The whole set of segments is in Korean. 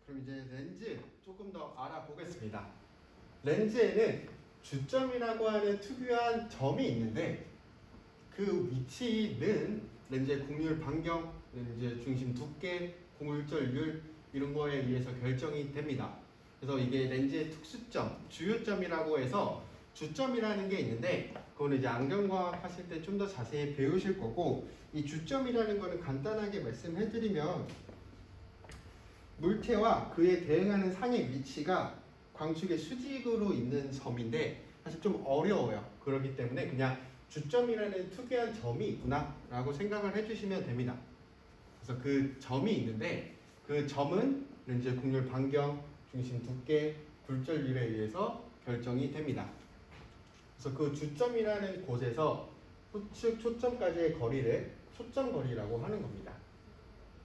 그럼 이제 렌즈 조금 더 알아보겠습니다. 렌즈에는 주점이라고 하는 특유한 점이 있는데 그 위치는 렌즈의 곡률 반경, 렌즈의 중심 두께, 곡률절률 이런 거에 의해서 결정이 됩니다. 그래서 이게 렌즈의 특수점, 주요점이라고 해서 주점이라는 게 있는데 그거는 이제 안경과학 하실 때 좀 더 자세히 배우실 거고, 이 주점이라는 거는 간단하게 말씀해드리면 물체와 그에 대응하는 상의 위치가 광축의 수직으로 있는 점인데 사실 좀 어려워요. 그렇기 때문에 그냥 주점이라는 특이한 점이 있구나 라고 생각을 해주시면 됩니다. 그래서 그 점이 있는데 그 점은 렌즈 곡률 반경, 중심 두께, 굴절률에 의해서 결정이 됩니다. 그래서 그 주점이라는 곳에서 후측 초점까지의 거리를 초점거리라고 하는 겁니다.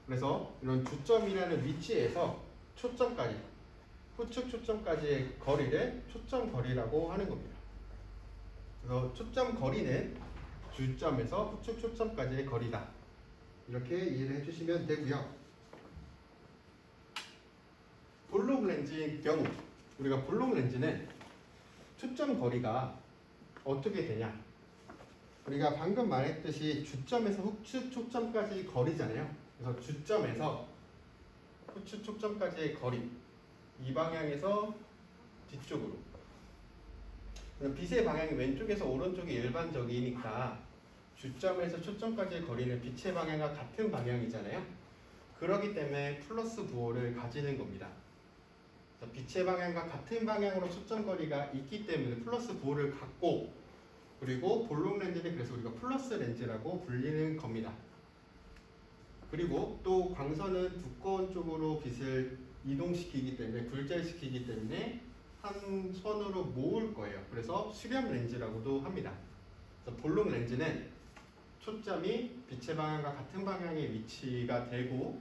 그래서 이런 주점이라는 위치에서 초점까지, 후측 초점까지의 거리를 초점거리라고 하는 겁니다. 그래서 초점거리는 주점에서 후측 초점까지의 거리다. 이렇게 이해를 해주시면 되고요. 볼록 렌즈의 경우, 우리가 볼록 렌즈는 초점거리가 어떻게 되냐? 우리가 방금 말했듯이 주점에서 후측 초점까지 거리잖아요. 그래서 주점에서 후측 초점까지의 거리, 이 방향에서 뒤쪽으로. 빛의 방향이 왼쪽에서 오른쪽이 일반적이니까 주점에서 초점까지의 거리는 빛의 방향과 같은 방향이잖아요. 그렇기 때문에 플러스 부호를 가지는 겁니다. 그래서 빛의 방향과 같은 방향으로 초점거리가 있기 때문에 플러스 부호를 갖고, 그리고 볼록 렌즈는 그래서 우리가 플러스 렌즈라고 불리는 겁니다. 그리고 또 광선은 두꺼운 쪽으로 빛을 이동시키기 때문에, 굴절시키기 때문에 한 선으로 모을 거예요. 그래서 수렴 렌즈라고도 합니다. 그래서 볼록 렌즈는 초점이 빛의 방향과 같은 방향의 위치가 되고,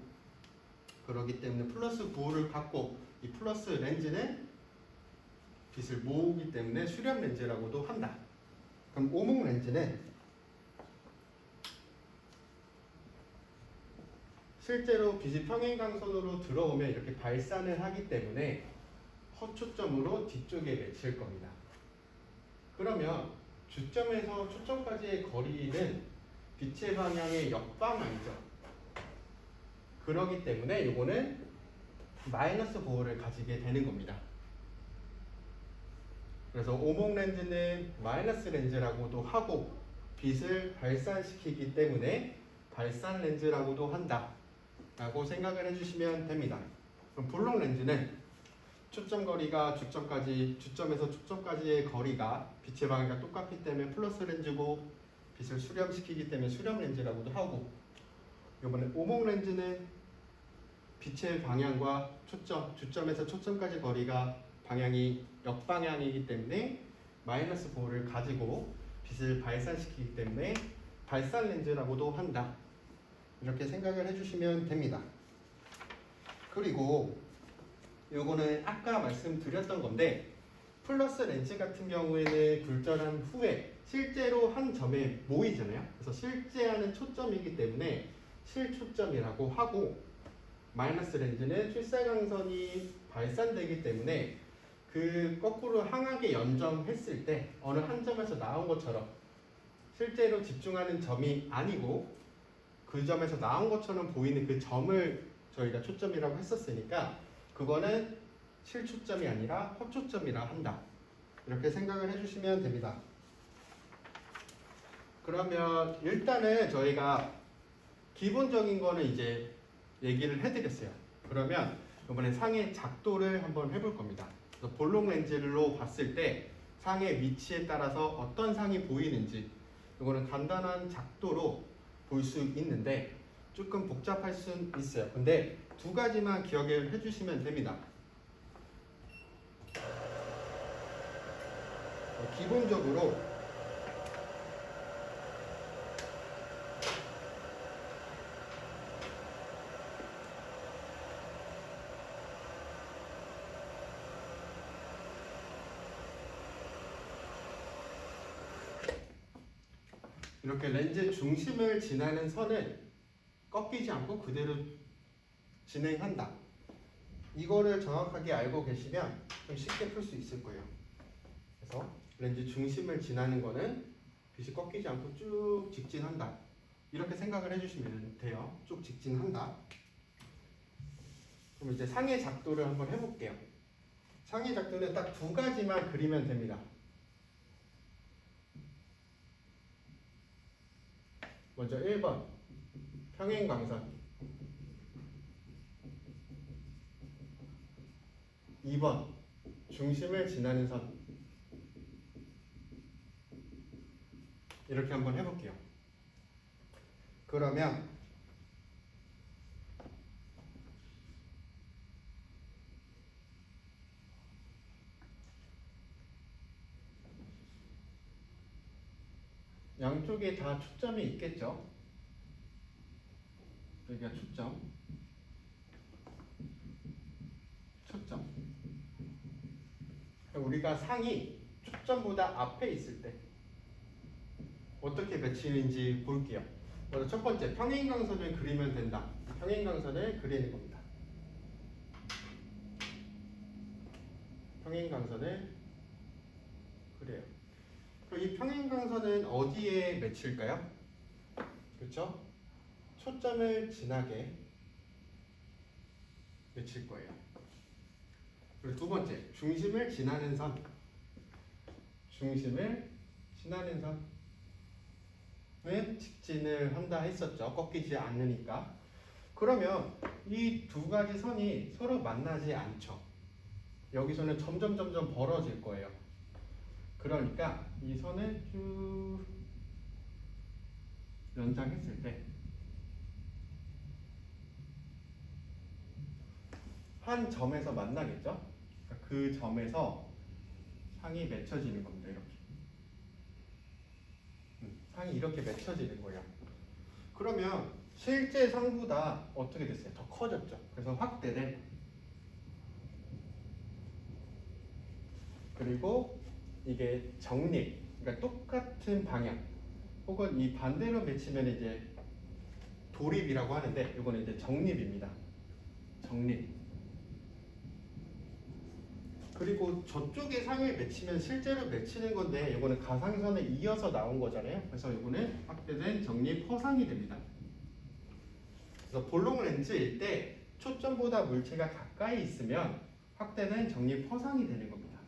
그렇기 때문에 플러스 부호를 갖고 이 플러스 렌즈는 빛을 모으기 때문에 수렴 렌즈라고도 한다. 그럼 오목 렌즈는 실제로 빛이 평행광선으로 들어오면 이렇게 발산을 하기 때문에 허초점으로 뒤쪽에 맺힐 겁니다. 그러면 주점에서 초점까지의 거리는 빛의 방향의 역방향이죠. 그렇기 때문에 이거는 마이너스 부호를 가지게 되는 겁니다. 그래서 오목 렌즈는 마이너스 렌즈라고도 하고 빛을 발산시키기 때문에 발산 렌즈라고도 한다 라고 생각을 해주시면 됩니다. 그럼 볼록 렌즈는 초점거리가 주점에서 초점까지의 거리가 빛의 방향과 똑같기 때문에 플러스 렌즈고, 빛을 수렴시키기 때문에 수렴 렌즈라고도 하고, 이번에 오목 렌즈는 빛의 방향과 주점에서 초점까지 거리가 방향이 역방향이기 때문에 마이너스 부호를 가지고 빛을 발산시키기 때문에 발산 렌즈라고도 한다. 이렇게 생각을 해주시면 됩니다. 그리고 요거는 아까 말씀드렸던 건데, 플러스 렌즈 같은 경우에는 굴절한 후에 실제로 한 점에 모이잖아요. 그래서 실제하는 초점이기 때문에 실초점이라고 하고, 마이너스 렌즈는 출사광선이 발산되기 때문에 그 거꾸로 항하게 연정했을 때 어느 한 점에서 나온 것처럼 실제로 집중하는 점이 아니고 그 점에서 나온 것처럼 보이는 그 점을 저희가 초점이라고 했었으니까 그거는 실초점이 아니라 허초점이라 한다. 이렇게 생각을 해주시면 됩니다. 그러면 일단은 저희가 기본적인 거는 이제 얘기를 해드렸어요. 그러면 이번에 상의 작도를 한번 해볼 겁니다. 그래서 볼록 렌즈로 봤을 때 상의 위치에 따라서 어떤 상이 보이는지 이거는 간단한 작도로 볼 수 있는데 조금 복잡할 수 있어요. 근데 두 가지만 기억을 해주시면 됩니다. 기본적으로 이렇게 렌즈 중심을 지나는 선은 꺾이지 않고 그대로 진행한다. 이거를 정확하게 알고 계시면 좀 쉽게 풀 수 있을 거예요. 그래서 렌즈 중심을 지나는 거는 빛이 꺾이지 않고 쭉 직진한다. 이렇게 생각을 해주시면 돼요. 쭉 직진한다. 그럼 이제 상의 작도를 한번 해볼게요. 상의 작도는 딱 두 가지만 그리면 됩니다. 먼저 1번 평행광선, 2번 중심을 지나는 선. 이렇게 한번 해볼게요. 그러면 양쪽에 다 초점이 있겠죠? 여기가 초점. 우리가 상이 초점보다 앞에 있을 때 어떻게 맺히는지 볼게요. 먼저 첫 번째, 평행광선을 그리면 된다. 평행광선을 그리는 겁니다. 평행광선을 그려요. 그럼 이 평행광선은 어디에 맺힐까요? 그렇죠? 초점을 지나게 맺힐 거예요. 그리고 두 번째, 중심을 지나는 선. 중심을 지나는 선은 직진을 한다 했었죠. 꺾이지 않으니까. 그러면 이 두 가지 선이 서로 만나지 않죠. 여기서는 점점 벌어질 거예요. 그러니까 이 선을 쭉 연장했을 때 한 점에서 만나겠죠? 그러니까 그 점에서 상이 맺혀지는 겁니다. 이렇게. 상이 이렇게 맺혀지는 거예요. 그러면 실제 상보다 어떻게 됐어요? 더 커졌죠. 그래서 확대된. 그리고 이게 정립. 그러니까 똑같은 방향. 혹은 이 반대로 맺히면 이제 도립이라고 하는데 이거는 이제 정립입니다. 정립. 그리고 저쪽에 상을 맺히면 실제로 맺히는 건데 이거는 가상선에 이어서 나온 거잖아요. 그래서 이거는 확대된 정립 허상이 됩니다. 그래서 볼록 렌즈일 때 초점보다 물체가 가까이 있으면 확대된 정립 허상이 되는 겁니다.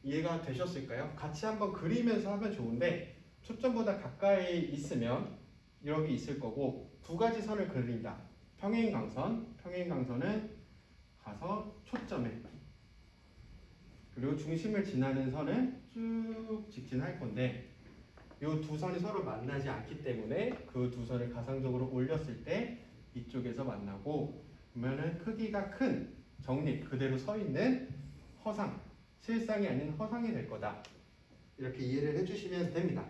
이해가 되셨을까요? 같이 한번 그리면서 하면 좋은데 초점보다 가까이 있으면 여기 있을 거고 두 가지 선을 그린다. 평행광선, 평행광선은 가서 초점에, 그리고 중심을 지나는 선은 쭉 직진할 건데 이 두 선이 서로 만나지 않기 때문에 그 두 선을 가상적으로 올렸을 때 이쪽에서 만나고 그러면은 크기가 큰 정립 그대로 서 있는 허상, 실상이 아닌 허상이 될 거다. 이렇게 이해를 해주시면 됩니다.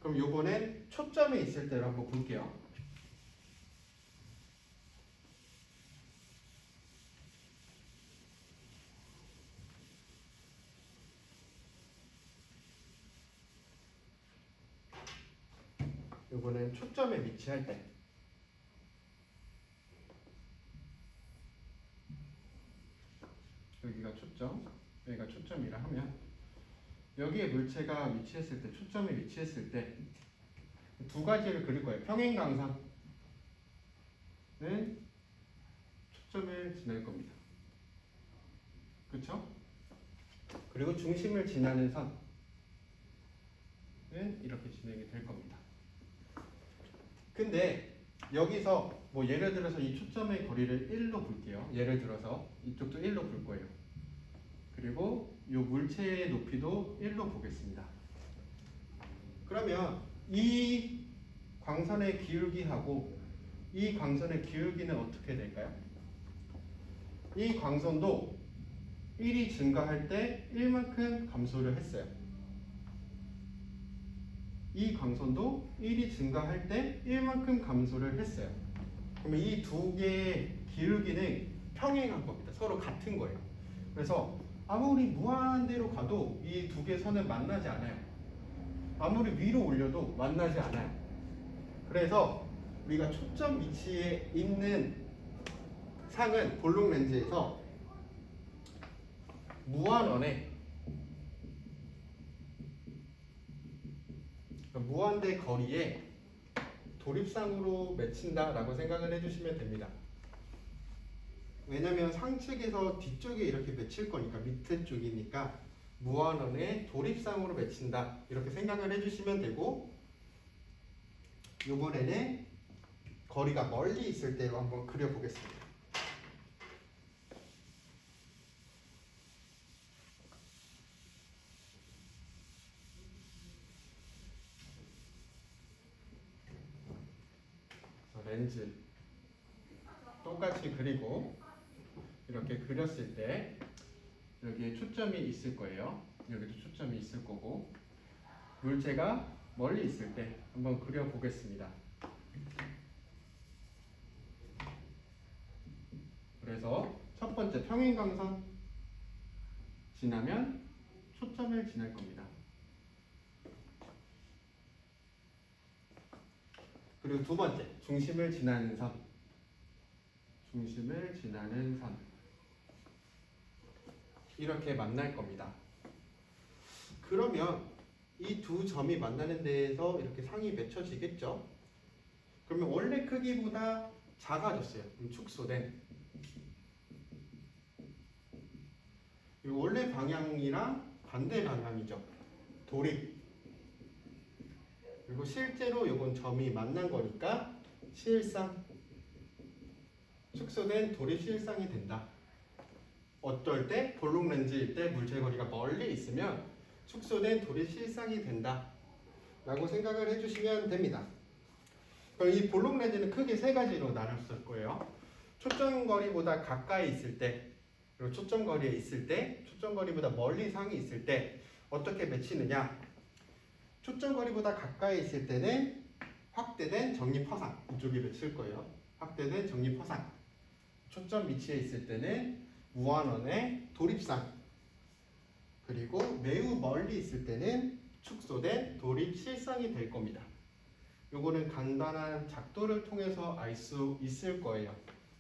그럼 요번엔 초점에 있을 때로 한번 볼게요. 요거는 초점에 위치할 때 여기가 초점, 여기가 초점이라 하면 여기에 물체가 위치했을 때, 초점에 위치했을 때 두 가지를 그릴 거예요. 평행광선은 초점을 지날 겁니다. 그렇죠? 그리고 중심을 지나는 선은 이렇게 진행이 될 겁니다. 근데 여기서 뭐 예를 들어서 이 초점의 거리를 1로 볼게요. 예를 들어서 이쪽도 1로 볼 거예요. 그리고 이 물체의 높이도 1로 보겠습니다. 그러면 이 광선의 기울기하고 이 광선의 기울기는 어떻게 될까요? 이 광선도 1이 증가할 때 1만큼 감소를 했어요. 이 광선도 1이 증가할 때 1만큼 감소를 했어요. 그러면 이 두 개의 기울기는 평행한 겁니다. 서로 같은 거예요. 그래서 아무리 무한대로 가도 이 두 개 선은 만나지 않아요. 아무리 위로 올려도 만나지 않아요. 그래서 우리가 초점 위치에 있는 상은 볼록 렌즈에서 무한대 거리에 도립상으로 맺힌다라고 생각을 해주시면 됩니다. 왜냐면 상측에서 뒤쪽에 이렇게 맺힐 거니까, 밑에 쪽이니까 무한원의 도립상으로 맺힌다 이렇게 생각을 해주시면 되고, 이번에는 거리가 멀리 있을 때로 한번 그려보겠습니다. 렌즈 똑같이 그리고 이렇게 그렸을 때 여기에 초점이 있을 거예요. 여기도 초점이 있을 거고, 물체가 멀리 있을 때 한번 그려보겠습니다. 그래서 첫 번째 평행광선 지나면 초점을 지날 겁니다. 그리고 두 번째, 중심을 지나는 선. 중심을 지나는 선. 이렇게 만날 겁니다. 그러면 이 두 점이 만나는 데에서 이렇게 상이 맺혀지겠죠? 그러면 원래 크기보다 작아졌어요. 축소된. 원래 방향이랑 반대 방향이죠. 도립. 그리고 실제로 이건 점이 만난 거니까 실상. 축소된 도립 실상이 된다. 어떨 때? 볼록 렌즈일 때 물체 거리가 멀리 있으면 축소된 도립 실상이 된다 라고 생각을 해주시면 됩니다. 그럼 이 볼록 렌즈는 크게 세 가지로 나눴을 거예요. 초점 거리보다 가까이 있을 때, 그리고 초점 거리에 있을 때, 초점 거리보다 멀리 상이 있을 때 어떻게 맺히느냐. 초점 거리보다 가까이 있을 때는 확대된 정립 허상, 이쪽에 맺힐 거예요. 확대된 정립 허상. 초점 위치에 있을 때는 무한원의 도립상, 그리고 매우 멀리 있을 때는 축소된 도립 실상이 될 겁니다. 요거는 간단한 작도를 통해서 알 수 있을 거예요.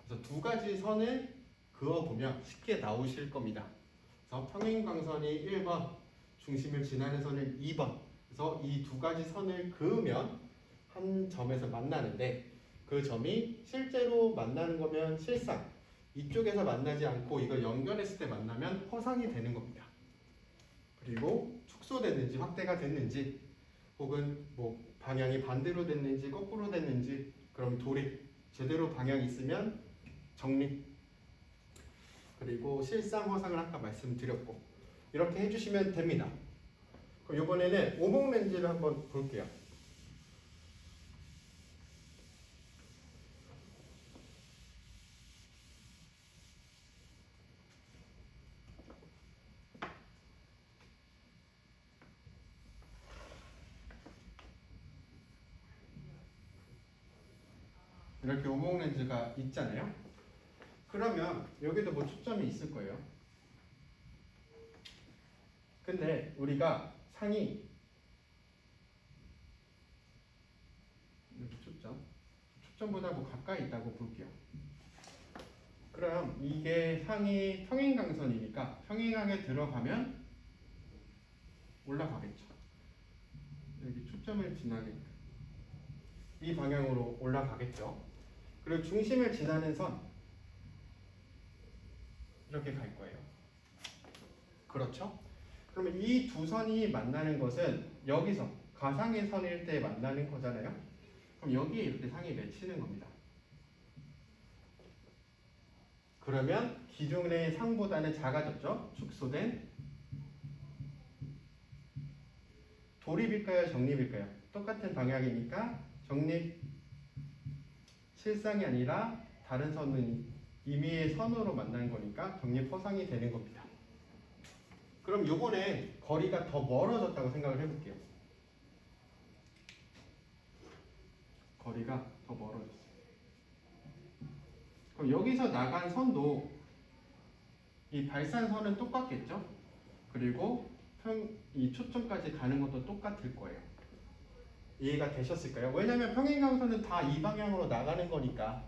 그래서 두 가지 선을 그어보면 쉽게 나오실 겁니다. 그래서 평행광선이 1번, 중심을 지나는 선을 2번. 그래서 이 두 가지 선을 그으면 한 점에서 만나는데, 그 점이 실제로 만나는 거면 실상, 이쪽에서 만나지 않고 이걸 연결했을 때 만나면 허상이 되는 겁니다. 그리고 축소됐는지 확대가 됐는지, 혹은 뭐 방향이 반대로 됐는지 거꾸로 됐는지, 그럼 도립, 제대로 방향이 있으면 정립, 그리고 실상 허상을 아까 말씀드렸고, 이렇게 해주시면 됩니다. 그럼 이번에는 오목 렌즈를 한번 볼게요. 이렇게 오목 렌즈가 있잖아요. 그러면 여기도 뭐 초점이 있을 거예요. 근데 우리가 상이 이렇게 초점보다 뭐 가까이 있다고 볼게요. 그럼 이게 상이 평행광선이니까 평행항에 들어가면 올라가겠죠. 여기 초점을 지나게 이 방향으로 올라가겠죠. 그리고 중심을 지나는 선 이렇게 갈 거예요. 그렇죠? 그러면 이 두 선이 만나는 것은 여기서 가상의 선일 때 만나는 거잖아요. 그럼 여기에 이렇게 상이 맺히는 겁니다. 그러면 기존의 상보다는 작아졌죠? 축소된. 도립일까요? 정립일까요? 똑같은 방향이니까 정립 실상이 아니라 다른 선은 임의의 선으로 만난 거니까 정립 허상이 되는 겁니다. 그럼 요번에 거리가 더 멀어졌다고 생각을 해볼게요. 거리가 더 멀어졌어요. 그럼 여기서 나간 선도 이 발산선은 똑같겠죠? 그리고 이 초점까지 가는 것도 똑같을 거예요. 이해가 되셨을까요? 왜냐면 평행광선은 다 이 방향으로 나가는 거니까.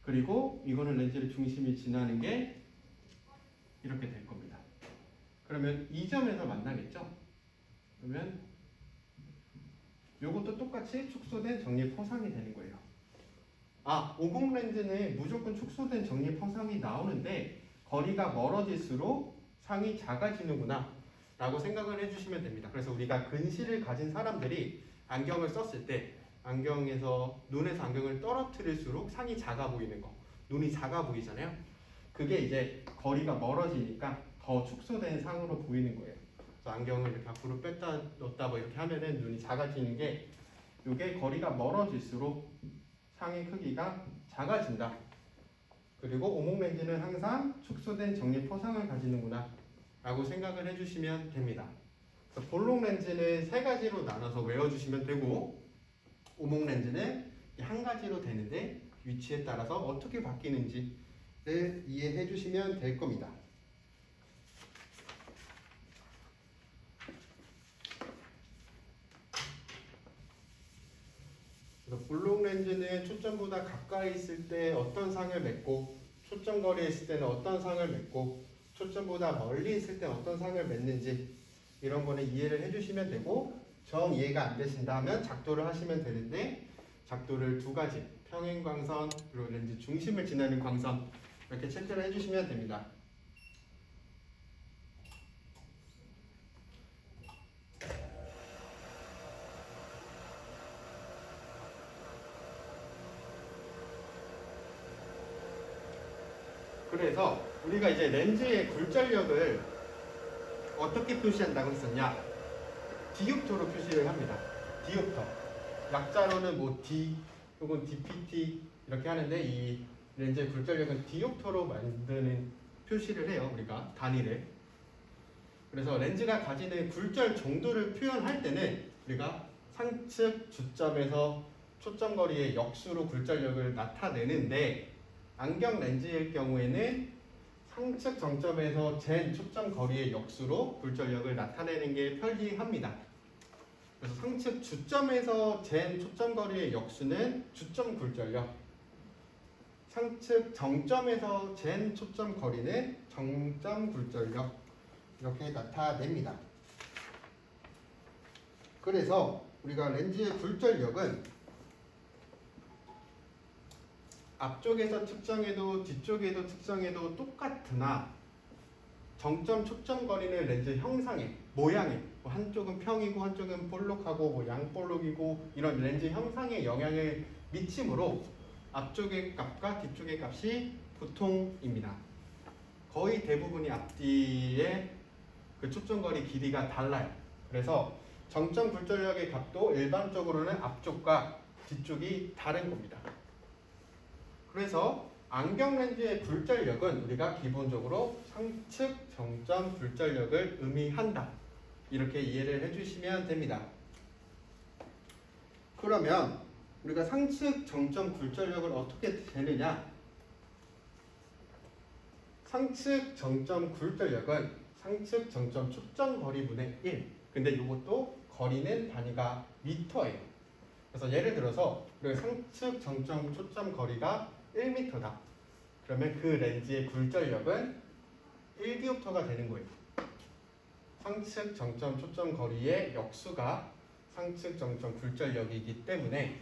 그리고 이거는 렌즈의 중심이 지나는 게 이렇게 될 겁니다. 그러면 이 점에서 만나겠죠? 그러면 이것도 똑같이 축소된 정립 허상이 되는 거예요. 아, 오공 렌즈는 무조건 축소된 정립 허상이 나오는데 거리가 멀어질수록 상이 작아지는구나 라고 생각을 해주시면 됩니다. 그래서 우리가 근시를 가진 사람들이 안경을 썼을 때 안경에서 눈에서 안경을 떨어뜨릴수록 상이 작아 보이는 거, 눈이 작아 보이잖아요. 그게 이제 거리가 멀어지니까 더 축소된 상으로 보이는 거예요. 그래서 안경을 이렇게 앞으로 뺐다 넣었다 뭐 이렇게 하면은 눈이 작아지는 게 이게 거리가 멀어질수록 상의 크기가 작아진다. 그리고 오목 렌즈는 항상 축소된 정립 허상을 가지는구나 라고 생각을 해주시면 됩니다. 그래서 볼록 렌즈는 세 가지로 나눠서 외워주시면 되고 오목 렌즈는 한 가지로 되는데 위치에 따라서 어떻게 바뀌는지를 이해해 주시면 될 겁니다. 그래서 볼록 렌즈는 초점보다 가까이 있을 때 어떤 상을 맺고 초점 거리에 있을 때는 어떤 상을 맺고 초점보다 멀리 있을 때 어떤 상을 맺는지 이런 거는 이해를 해주시면 되고 정 이해가 안 되신다면 작도를 하시면 되는데 작도를 두 가지 평행광선 그리고 렌즈 중심을 지나는 광선 이렇게 체크를 해주시면 됩니다. 그래서 우리가 이제 렌즈의 굴절력을 어떻게 표시한다고 했었냐? 디옵터로 표시를 합니다. 디옵터. 약자로는 뭐 D 혹은 DPT 이렇게 하는데 이 렌즈의 굴절력은 디옵터로 만드는 표시를 해요. 우리가 단위를. 그래서 렌즈가 가지는 굴절 정도를 표현할 때는 우리가 상측 주점에서 초점 거리의 역수로 굴절력을 나타내는데 안경 렌즈일 경우에는 상측 정점에서 잰 초점 거리의 역수로 굴절력을 나타내는 게 편리합니다. 그래서 상측 주점에서 잰 초점 거리의 역수는 주점 굴절력, 상측 정점에서 잰 초점 거리는 정점 굴절력 이렇게 나타냅니다. 그래서 우리가 렌즈의 굴절력은 앞쪽에서 측정해도 뒤쪽에도 측정해도 똑같으나 정점 초점 거리는 렌즈 형상에 모양에 뭐 한쪽은 평이고 한쪽은 볼록하고 뭐 양볼록이고 이런 렌즈 형상에 영향을 미치므로 앞쪽의 값과 뒤쪽의 값이 보통입니다. 거의 대부분이 앞뒤의 그 초점 거리 길이가 달라요. 그래서 정점 굴절력의 값도 일반적으로는 앞쪽과 뒤쪽이 다른 겁니다. 그래서 안경 렌즈의 굴절력은 우리가 기본적으로 상측 정점 굴절력을 의미한다. 이렇게 이해를 해주시면 됩니다. 그러면 우리가 상측 정점 굴절력을 어떻게 재느냐? 상측 정점 굴절력은 상측 정점 초점 거리분의 1. 근데 이것도 거리는 단위가 미터예요. 그래서 예를 들어서 우리가 상측 정점 초점 거리가 1m다. 그러면 그 렌즈의 굴절력은 1디옵터가 되는 거예요. 상측 정점 초점 거리의 역수가 상측 정점 굴절력이기 때문에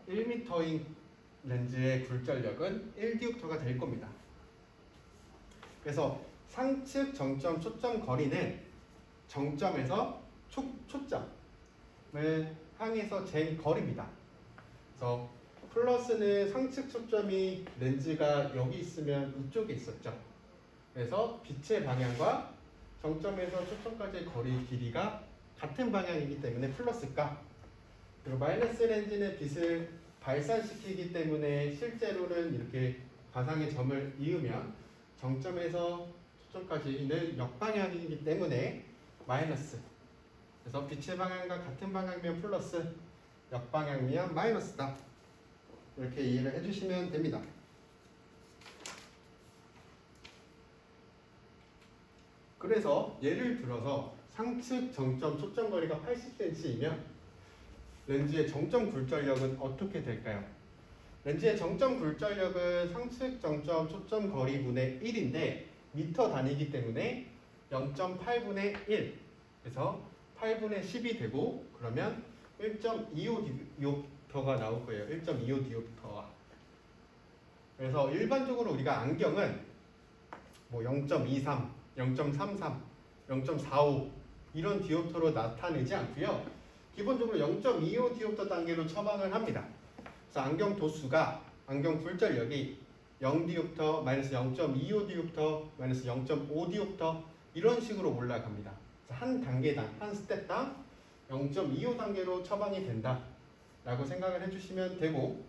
1m인 렌즈의 굴절력은 1디옵터가 될 겁니다. 그래서 상측 정점 초점 거리는 정점에서 초점을 향해서 잰 거리입니다. 그래서 플러스는 상측 초점이 렌즈가 여기 있으면 이쪽에 있었죠. 그래서 빛의 방향과 정점에서 초점까지의 거리 길이가 같은 방향이기 때문에 플러스가. 그리고 마이너스 렌즈는 빛을 발산시키기 때문에 실제로는 이렇게 가상의 점을 이으면 정점에서 초점까지는 역방향이기 때문에 마이너스. 그래서 빛의 방향과 같은 방향이면 플러스, 역방향이면 마이너스다. 이렇게 이해를 해주시면 됩니다. 그래서 예를 들어서 상측 정점 초점 거리가 80cm이면 렌즈의 정점 굴절력은 어떻게 될까요? 렌즈의 정점 굴절력은 상측 정점 초점 거리분의 1인데 미터 단위이기 때문에 0.8분의 1 그래서 8분의 10이 되고 그러면 1.25 디옵터가 나올 거예요. 1.25 디옵터가. 그래서 일반적으로 우리가 안경은 뭐 0.23, 0.33, 0.45 이런 디옵터로 나타내지 않고요. 기본적으로 0.25 디옵터 단계로 처방을 합니다. 그래서 안경 도수가 안경 굴절력이 0 디옵터, 마이너스 0.25 디옵터, 마이너스 0.5 디옵터 이런 식으로 올라갑니다. 그래서 한 단계당, 한 스텝당 0.25 단계로 처방이 된다 라고 생각을 해주시면 되고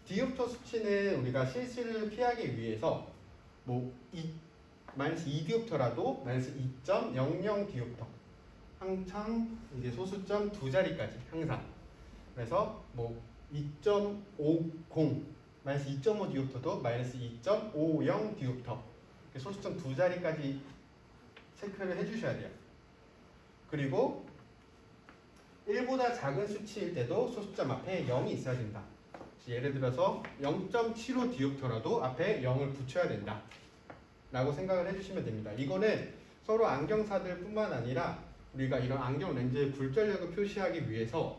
디옵터 수치는 우리가 실수를 피하기 위해서 뭐 마이너스 2 디옵터라도 마이너스 2.00 디옵터 항상 이제 소수점 두 자리까지 항상 그래서 뭐 2.50 마이너스 2.5 디옵터도 마이너스 2.50 디옵터 소수점 두 자리까지 체크를 해주셔야 돼요. 그리고 1보다 작은 수치일 때도 소수점 앞에 0이 있어야 된다. 예를 들어서 0.75 디옵터라도 앞에 0을 붙여야 된다 라고 생각을 해주시면 됩니다. 이거는 서로 안경사들 뿐만 아니라 우리가 이런 안경 렌즈의 굴절력을 표시하기 위해서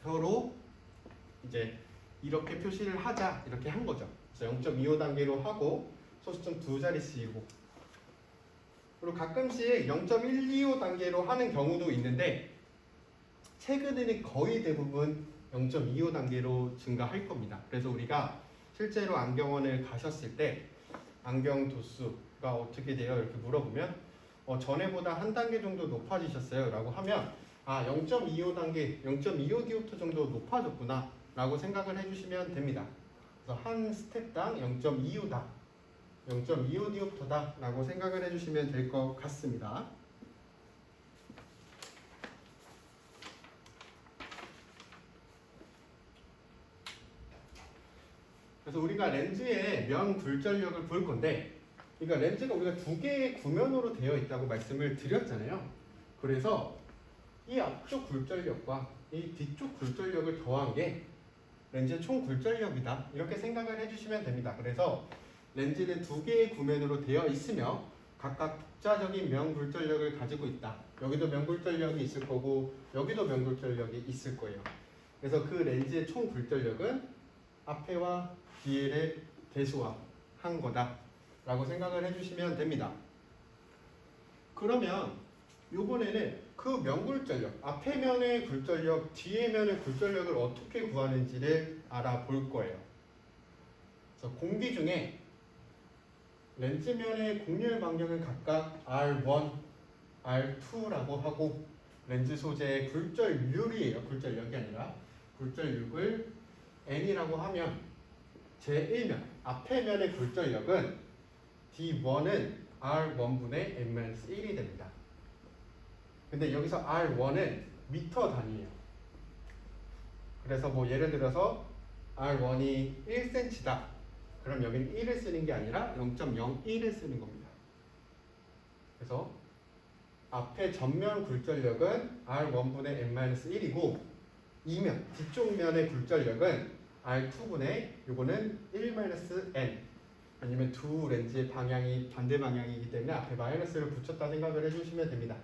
서로 이제 이렇게 표시를 하자 이렇게 한 거죠. 그래서 0.25 단계로 하고 소수점 두 자리 쓰이고 그리고 가끔씩 0.125 단계로 하는 경우도 있는데 최근에는 거의 대부분 0.25 단계로 증가할 겁니다. 그래서 우리가 실제로 안경원을 가셨을 때 안경 도수가 어떻게 돼요? 이렇게 물어보면 전에보다 한 단계 정도 높아지셨어요 라고 하면 0.25 단계, 0.25 디옵터 정도 높아졌구나 라고 생각을 해주시면 됩니다. 그래서 한 스텝당 0.25다, 0.25 디옵터다 라고 생각을 해주시면 될 것 같습니다. 그래서 우리가 렌즈의 면 굴절력을 볼 건데 그러니까 렌즈가 우리가 두 개의 구면으로 되어 있다고 말씀을 드렸잖아요. 그래서 이 앞쪽 굴절력과 이 뒤쪽 굴절력을 더한 게 렌즈의 총 굴절력이다 이렇게 생각을 해주시면 됩니다. 그래서 렌즈는 두 개의 구면으로 되어 있으며 각각 독자적인 면 굴절력을 가지고 있다. 여기도 면 굴절력이 있을 거고 여기도 면 굴절력이 있을 거예요. 그래서 그 렌즈의 총 굴절력은 앞에와 뒤를 대소한 거다 라고 생각을 해주시면 됩니다. 그러면 요번에는 그 면굴절력, 앞에 면의 굴절력, 뒤에 면의 굴절력을 어떻게 구하는지를 알아볼 거예요. 그래서 공기 중에 렌즈면의 곡률 반경은 각각 R1, R2라고 하고 렌즈 소재의 굴절률이에요. 굴절력이 아니라 굴절력을 N이라고 하면 제1면, 앞에 면의 굴절력은 D1은 R1분의 N-1이 됩니다. 근데 여기서 R1은 미터 단위예요. 그래서 뭐 예를 들어서 R1이 1cm다. 그럼 여기는 1을 쓰는 게 아니라 0.01을 쓰는 겁니다. 그래서 앞에 전면 굴절력은 R1분의 N-1이고 이면, 뒤쪽 면의 굴절력은 R2분의 요거는 1-N 아니면 두 렌즈의 방향이 반대 방향이기 때문에 앞에 마이너스를 붙였다 생각을 해주시면 됩니다.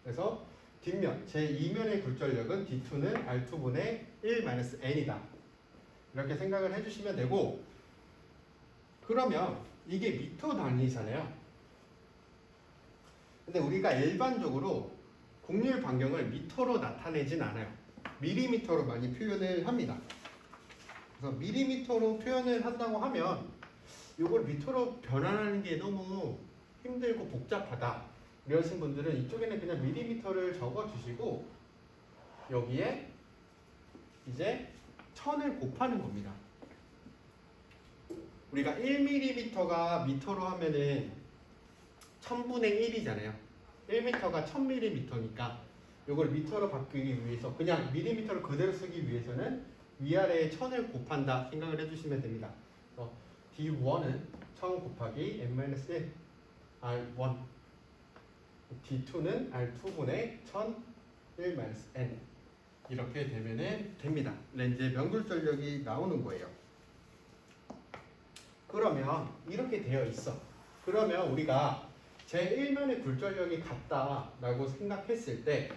그래서 뒷면, 제2면의 굴절력은 D2는 R2분의 1-N이다. 이렇게 생각을 해주시면 되고 그러면 이게 미터 단위잖아요. 근데 우리가 일반적으로 곡률 반경을 미터로 나타내진 않아요. 밀리미터로 많이 표현을 합니다. 그래서 밀리미터로 표현을 한다고 하면 이걸 미터로 변환하는 게 너무 힘들고 복잡하다 이러신 분들은 이쪽에는 그냥 밀리미터를 적어주시고 여기에 이제 1000을 곱하는 겁니다. 우리가 1mm가 미터로 하면은 1000분의 1이잖아요. 1m가 1000mm니까 이걸 미터로 바꾸기 위해서 그냥 밀리미터를 그대로 쓰기 위해서는 위아래에 1000을 곱한다 생각을 해주시면 됩니다. D1은 1000 곱하기 N-1 R1 D2는 R2분의 1000 1-N 이렇게 되면은 됩니다. 렌즈의 명굴절력이 나오는 거예요. 그러면 이렇게 되어 있어. 그러면 우리가 제1면의 굴절력이 같다라고 생각했을 때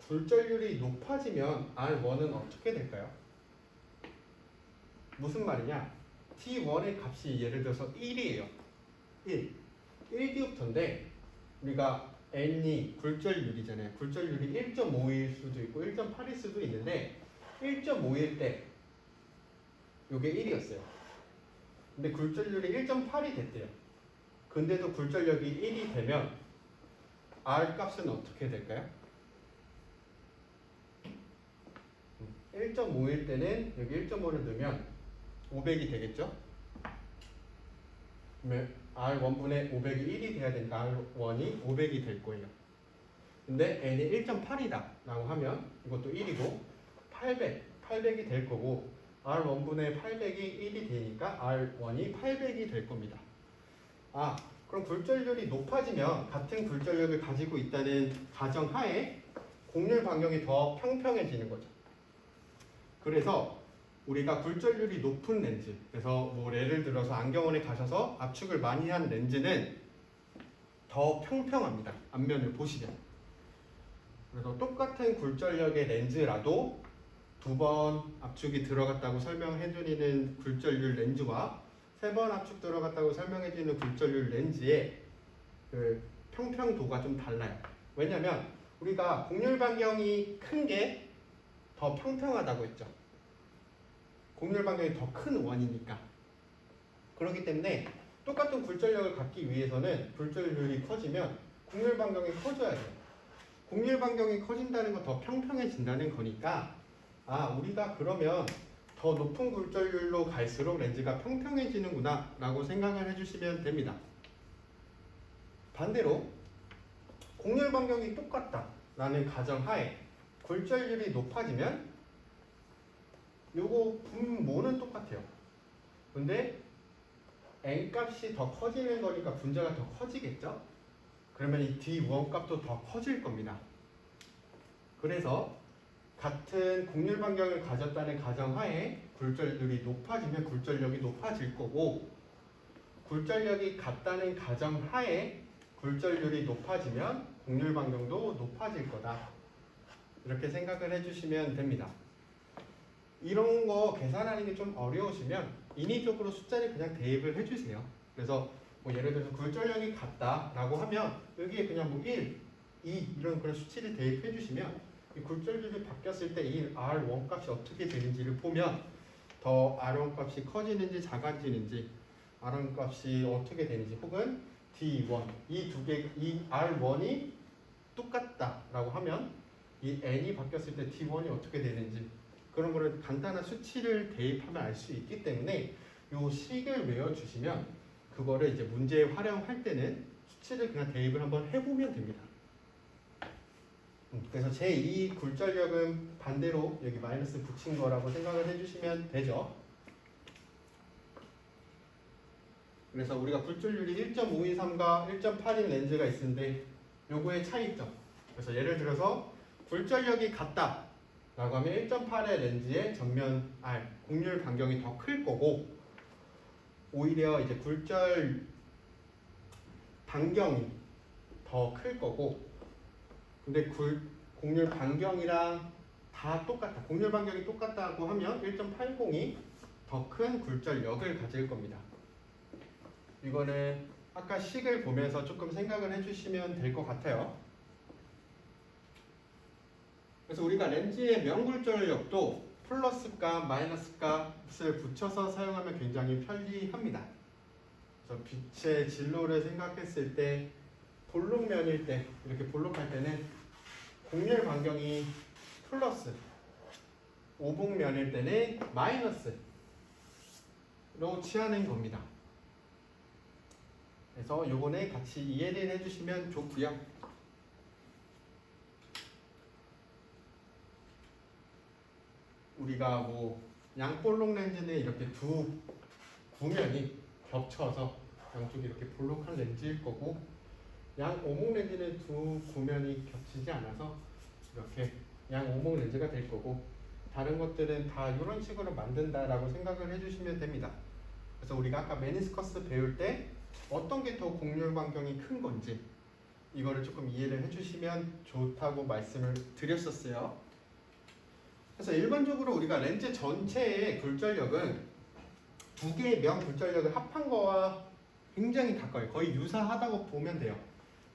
굴절률이 높아지면 R1은 어떻게 될까요? 무슨 말이냐? T1의 값이 예를 들어서 1이에요. 1. 1디옵터인데 우리가 N이 굴절률이잖아요. 굴절률이 1.5일 수도 있고 1.8일 수도 있는데 1.5일 때 이게 1이었어요. 근데 굴절률이 1.8이 됐대요. 근데도 굴절력이 1이 되면 R 값은 어떻게 될까요? 1.5일 때는 여기 1.5를 넣으면 500이 되겠죠? 그러면 R1분의 500이 1이 돼야 되니까 R1이 500이 될 거예요. 근데 N이 1.8이다 라고 하면 이것도 1이고 800이 될 거고 R1분의 800이 1이 되니까 R1이 800이 될 겁니다. 그럼 굴절률이 높아지면 같은 굴절력을 가지고 있다는 가정하에 곡률 반경이 더 평평해지는 거죠. 그래서 우리가 굴절률이 높은 렌즈, 그래서 뭐 예를 들어서 안경원에 가셔서 압축을 많이 한 렌즈는 더 평평합니다. 앞면을 보시면. 그래서 똑같은 굴절력의 렌즈라도 2번 압축이 들어갔다고 설명해드리는 굴절률 렌즈와 3번 압축 들어갔다고 설명해주는 굴절률 렌즈의 그 평평도가 좀 달라요. 왜냐면 우리가 곡률 반경이 큰 게 더 평평하다고 했죠. 곡률 반경이 더 큰 원이니까. 그렇기 때문에 똑같은 굴절력을 갖기 위해서는 굴절률이 커지면 곡률 반경이 커져야 돼요. 곡률 반경이 커진다는 건 더 평평해진다는 거니까 우리가 그러면 더 높은 굴절률로 갈수록 렌즈가 평평해지는구나 라고 생각을 해주시면 됩니다. 반대로 곡률 반경이 똑같다 라는 가정하에 굴절률이 높아지면 요거 분모는 똑같아요. 근데 N값이 더 커지는 거니까 분자가 더 커지겠죠? 그러면 이 D1 값도 더 커질 겁니다. 그래서 같은 곡률 반경을 가졌다는 가정하에 굴절률이 높아지면 굴절력이 높아질 거고 굴절력이 같다는 가정하에 굴절률이 높아지면 곡률 반경도 높아질 거다. 이렇게 생각을 해주시면 됩니다. 이런 거 계산하는 게 좀 어려우시면 인위적으로 숫자를 그냥 대입을 해주세요. 그래서 뭐 예를 들어서 굴절력이 같다라고 하면 여기에 그냥 뭐 1, 2 이런 그런 수치를 대입해 주시면 이 굴절률이 바뀌었을 때 이 R1 값이 어떻게 되는지를 보면 더 R1 값이 커지는지 작아지는지 R1 값이 어떻게 되는지 혹은 D1 이 R1이 똑같다라고 하면 이 N이 바뀌었을 때 D1이 어떻게 되는지 그런 거를 간단한 수치를 대입하면 알 수 있기 때문에 이 식을 외워주시면 그거를 이제 문제에 활용할 때는 수치를 그냥 대입을 한번 해보면 됩니다. 그래서 제2 굴절력은 반대로 여기 마이너스 붙인 거라고 생각을 해주시면 되죠. 그래서 우리가 굴절률이 1.523과 1.8인 렌즈가 있는데 요거의 차이점. 그래서 예를 들어서 굴절력이 같다 라고 하면 1.8의 렌즈의 정면 R, 곡률 반경이 더 클 거고 오히려 이제 굴절 반경이 더 클 거고 근데 곡률 반경이랑 다 똑같다. 곡률 반경이 똑같다고 하면 1.80이 더 큰 굴절력을 가질 겁니다. 이거는 아까 식을 보면서 조금 생각을 해주시면 될 것 같아요. 그래서 우리가 렌즈의 명굴절력도 플러스값, 마이너스값을 붙여서 사용하면 굉장히 편리합니다. 그래서 빛의 진로를 생각했을 때 볼록면일 때 이렇게 볼록할 때는 곡률 반경이 플러스, 오복면일 때는 마이너스로 취하는 겁니다. 그래서 요거는 같이 이해를 해주시면 좋고요. 우리가 뭐 양볼록 렌즈는 이렇게 두 구면이 겹쳐서 양쪽이 이렇게 볼록한 렌즈일 거고 양 오목 렌즈는 두 구면이 겹치지 않아서 이렇게 양오목 렌즈가 될 거고 다른 것들은 다 이런 식으로 만든다라고 생각을 해주시면 됩니다. 그래서 우리가 아까 메니스커스 배울 때 어떤 게 더 곡률 반경이 큰 건지 이거를 조금 이해를 해주시면 좋다고 말씀을 드렸었어요. 그래서 일반적으로 우리가 렌즈 전체의 굴절력은 두 개의 명 굴절력을 합한 거와 굉장히 가까워요. 거의 유사하다고 보면 돼요.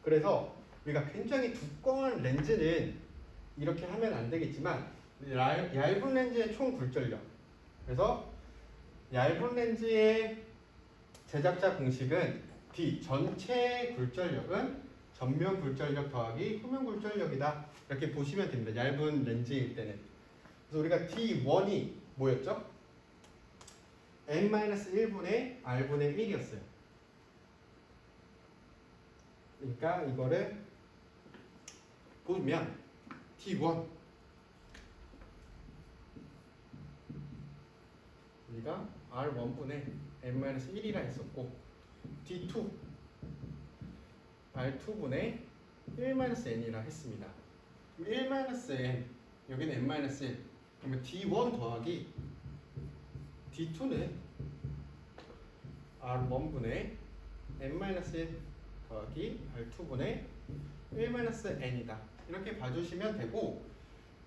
그래서 우리가 굉장히 두꺼운 렌즈는 이렇게 하면 안 되겠지만 얇은 렌즈의 총 굴절력, 그래서 얇은 렌즈의 제작자 공식은 D 전체 굴절력은 전면 굴절력 더하기 후면 굴절력이다, 이렇게 보시면 됩니다. 얇은 렌즈일 때는. 그래서 우리가 D1이 뭐였죠? n-1분의 r분의 1이었어요. 그러니까 이거를 보면 D1 우리가 R1분의 n-1이라 했었고 D2 R2분의 1-n이라 했습니다. 1-n 여기는 n-1 그러면 D1 더하기 D2는 R1분의 n-1 더하기 R2분의 1-n이다. 이렇게 봐주시면 되고,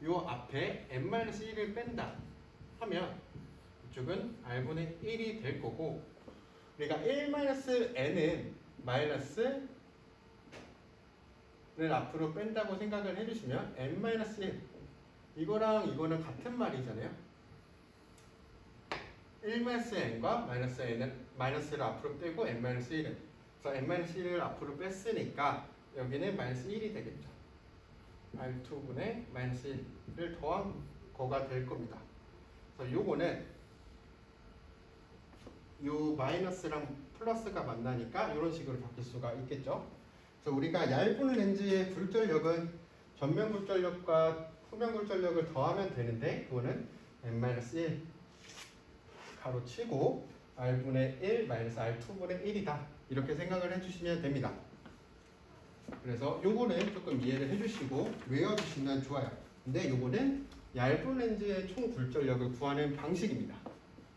요 앞에 n-1을 뺀다 하면 이쪽은 r분의 1이 될 거고, 우리가 1-n은 마이너스를 앞으로 뺀다고 생각을 해주시면 n-1 이거랑 이거는 같은 말이잖아요. 1-n과 -n은 마이너스를 앞으로 빼고 n-1은, 그래서 n-1을 앞으로 뺐으니까 여기는 -1이 되겠죠. R2분의 -1을 더한 거가 될 겁니다. 그래서 요거는 요 마이너스랑 플러스가 만나니까 이런 식으로 바뀔 수가 있겠죠. 그래서 우리가 얇은 렌즈의 굴절력은 전면 굴절력과 후면 굴절력을 더하면 되는데, 그거는 n-1 가로치고 r분의 1 마이너스 r2분의 1이다, 이렇게 생각을 해주시면 됩니다. 그래서 요거는 조금 이해를 해주시고 외워주시면 좋아요. 근데 요거는 얇은 렌즈의 총 굴절력을 구하는 방식입니다.